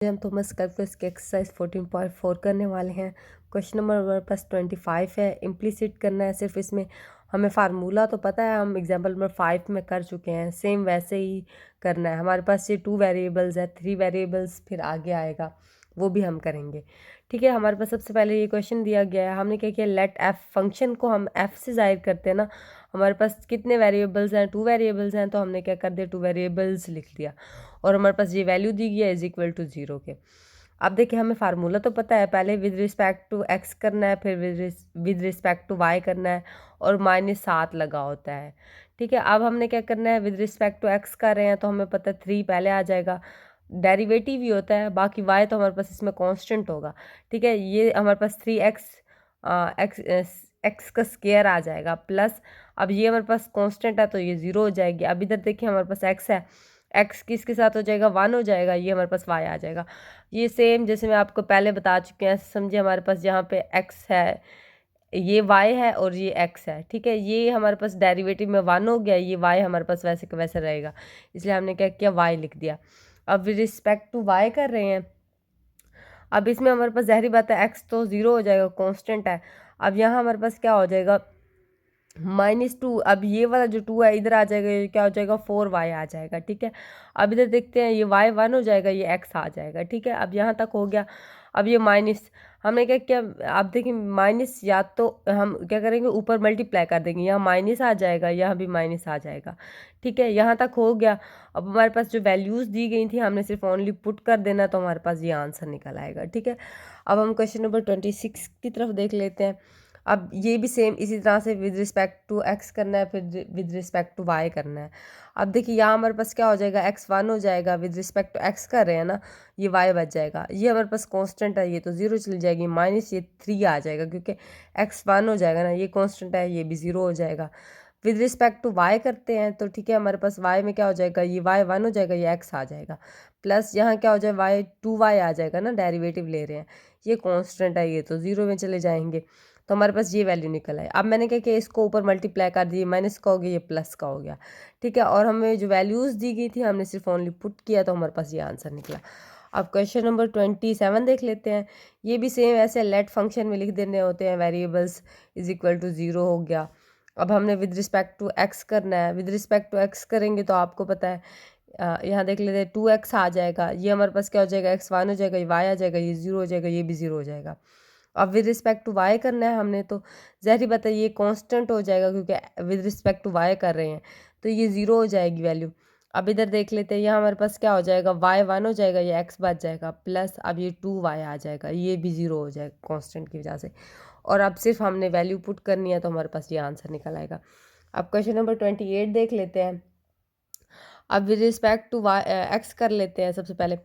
हम Thomas calculus के exercise 14.4 करने वाले हैं। क्वेश्चन नंबर हमारे पास 25 है। इम्प्लीसिट करना है, सिर्फ इसमें हमें फार्मूला तो पता है, हम एग्जाम्पल नंबर 5 में कर चुके हैं। सेम वैसे ही करना है। हमारे पास ये 2 वेरिएबल्स है, 3 वेरिएबल्स फिर आगे आएगा, वो भी हम करेंगे। ठीक है, हमारे पास सबसे पहले ये क्वेश्चन दिया गया है। हमने क्या किया, लेट एफ फंक्शन को हम एफ से जाहिर करते हैं ना। हमारे पास कितने वेरिएबल्स हैं, 2 वेरिएबल्स हैं, तो हमने क्या कर दिया, 2 वेरिएबल्स लिख दिया और हमारे पास ये वैल्यू दी गई है इज इक्वल टू 0 के। अब देखिए, हमें फार्मूला तो पता है, पहले विद रिस्पेक्ट टू एक्स करना है, फिर विद रिस्पेक्ट टू वाई करना है और -7 लगा होता है। ठीक है, अब हमने क्या करना है, विद रिस्पेक्ट टू एक्स कर रहे हैं तो हमें पता है 3 पहले आ जाएगा, डेरिवेटिव ही होता है, बाकी वाई तो हमारे पास इसमें कांस्टेंट होगा। ठीक है, ये हमारे पास 3x एक्स का स्क्वायर आ जाएगा प्लस, अब ये हमारे पास कांस्टेंट है तो ये 0 हो जाएगी। अब इधर देखिए, हमारे पास x है, x किसके साथ हो जाएगा, 1 हो जाएगा, ये हमारे पास y आ जाएगा। ये सेम जैसे मैं आपको पहले बता चुके हैं, समझे, हमारे पास यहाँ पे x है, ये y है और ये x है। ठीक है, ये हमारे पास डेरिवेटिव में 1 हो गया, ये y हमारे पास वैसे का वैसे रहेगा, इसलिए हमने क्या किया, y लिख दिया। अब विद रिस्पेक्ट टू y कर रहे हैं, अब इसमें हमारे पास ज़ाहिर बात है x तो 0 हो जाएगा, कांस्टेंट है। अब यहाँ हमारे पास क्या हो जाएगा, -2। अब ये वाला जो 2 है इधर आ जाएगा, ये क्या हो जाएगा, 4y आ जाएगा। ठीक है, अब इधर देखते हैं, ये y 1 हो जाएगा, ये x आ जाएगा। ठीक है, अब यहाँ तक हो गया। अब ये माइनस, हमने क्या किया, आप देखिए माइनस, या तो हम क्या करेंगे, ऊपर मल्टीप्लाई कर देंगे, यहाँ माइनस आ जाएगा, यहाँ भी माइनस आ जाएगा। ठीक है, यहाँ तक हो गया। अब हमारे पास जो वैल्यूज़ दी गई थी, हमने सिर्फ ओनली पुट कर देना, तो हमारे पास ये आंसर निकल आएगा। ठीक है, अब हम क्वेश्चन नंबर 26 की तरफ देख लेते हैं। अब ये भी सेम इसी तरह से विद रिस्पेक्ट टू एक्स करना है, फिर विद रिस्पेक्ट टू वाई करना है। अब देखिए, यहाँ हमारे पास क्या हो जाएगा, x1 हो जाएगा, विद रिस्पेक्ट टू एक्स कर रहे हैं ना, ये y बच जाएगा, ये हमारे पास कांस्टेंट है, ये तो 0 चली जाएगी, माइनस ये 3 आ जाएगा क्योंकि x1 हो जाएगा ना, ये कांस्टेंट है, ये भी 0 हो जाएगा। विद रिस्पेक्ट टू y करते हैं तो ठीक है, हमारे पास y में क्या हो जाएगा, ये y 1 हो जाएगा, ये x आ जाएगा, प्लस यहाँ क्या हो जाए, y 2y आ जाएगा ना, डेरिवेटिव ले रहे हैं, ये कांस्टेंट है, ये तो 0 में चले जाएंगे, तो हमारे पास ये वैल्यू निकल आए। अब मैंने क्या किया, इसको ऊपर मल्टीप्लाई कर दिए, माइनस का हो गया, ये प्लस का हो गया। ठीक है, और हमें जो वैल्यूज़ दी गई थी, हमने सिर्फ ओनली पुट किया, तो हमारे पास ये आंसर निकला। अब क्वेश्चन नंबर 27 देख लेते हैं। ये भी सेम ऐसे लेट फंक्शन में लिख देने होते हैं, वेरिएबल्स इज इक्वल टू 0 हो गया। अब हमने विद रिस्पेक्ट टू एक्स करना है, विद रिस्पेक्ट टू एक्स करेंगे तो आपको पता है, यहाँ देख लेते हैं, 2x आ जाएगा, ये हमारे पास क्या हो जाएगा, x1 हो जाएगा, ये y आ जाएगा, ये 0 हो जाएगा, ये भी 0 हो जाएगा। अब विद रिस्पेक्ट टू वाई करना है हमने, तो ज़ाहिर बात है ये कांस्टेंट हो जाएगा क्योंकि विद रिस्पेक्ट टू वाई कर रहे हैं, तो ये 0 हो जाएगी वैल्यू। अब इधर देख लेते हैं, यहाँ हमारे पास क्या हो जाएगा, y 1 हो जाएगा, ये x बच जाएगा, प्लस अब ये 2y आ जाएगा, ये भी 0 हो जाएगा कांस्टेंट की वजह से। और अब सिर्फ हमने वैल्यू पुट करनी है, तो हमारे पास ये आंसर निकल आएगा। अब क्वेश्चन नंबर 28 देख लेते हैं। अब with respect to Y X कर लेते हैं सबसे पहले।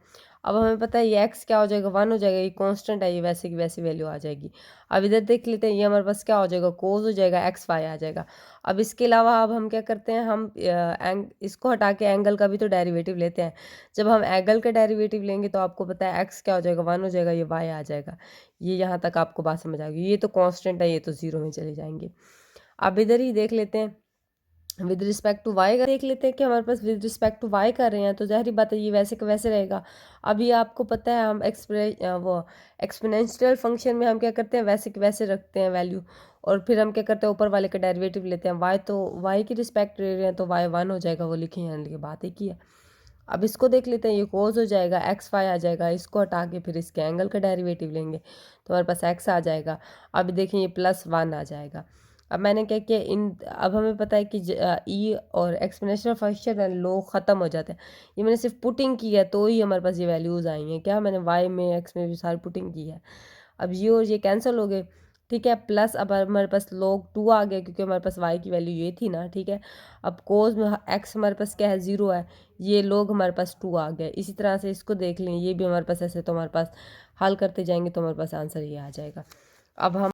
अब हमें पता है ये एक्स क्या हो जाएगा, 1 हो जाएगा, ये कांस्टेंट है, ये वैसे की वैसी वैल्यू आ जाएगी। अब इधर देख लेते हैं, ये हमारे पास क्या हो जाएगा, कोस हो जाएगा, एक्स वाई आ जाएगा। अब इसके अलावा अब हम क्या करते हैं, हम इसको हटा के एंगल का भी तो डेरिवेटिव लेते हैं। जब हम एंगल का डेरिवेटिव लेंगे तो आपको पता है एक्स क्या हो जाएगा, 1 हो जाएगा, ये वाई आ जाएगा। ये यहाँ तक आपको बात समझ आ गई, ये तो कॉन्स्टेंट है, ये तो 0 में चले जाएंगे। अब इधर ही देख लेते हैं, विद रिस्पेक्ट टू वाई का देख लेते हैं कि हमारे पास विद रिस्पेक्ट टू वाई कर रहे हैं, तो ज़ाहिर बात है ये वैसे का वैसे रहेगा। अभी आपको पता है, हम एक्सपोनेंशियल फंक्शन में हम क्या करते हैं, वैसे के वैसे रखते हैं वैल्यू, और फिर हम क्या करते हैं, ऊपर वाले का डेरिवेटिव लेते हैं। वाई तो वाई की रिस्पेक्ट ले रहे हैं, तो वाई 1 हो जाएगा, वो लिखे हैं, लिखे बात एक ही है। अब इसको देख लेते हैं, ये कोस हो जाएगा, एक्स वाई आ जाएगा, इसको हटा के फिर इसके एंगल का डेरिवेटिव लेंगे, तो हमारे पास एक्स आ जाएगा। अब देखिए, ये +1 आ जाएगा। अब मैंने क्या किया, अब हमें पता है कि ई और एक्सपोनेंशियल फंक्शन है, लो ख़त्म हो जाते हैं। ये मैंने सिर्फ पुटिंग की है, तो ही हमारे पास ये वैल्यूज़ आई हैं। क्या मैंने वाई में, एक्स में भी सारी पुटिंग की है। अब ये और ये कैंसिल हो गए। ठीक है, प्लस अब हमारे पास log 2 आ गया, क्योंकि हमारे पास y की वैल्यू ये थी ना। ठीक है, अब कोस में x हमारे पास क्या है, 0 है, ये log हमारे पास 2 आ गया। इसी तरह से इसको देख लें, ये भी हमारे पास ऐसे, तो हमारे पास हल करते जाएंगे तो हमारे पास आंसर ये आ जाएगा। अब हम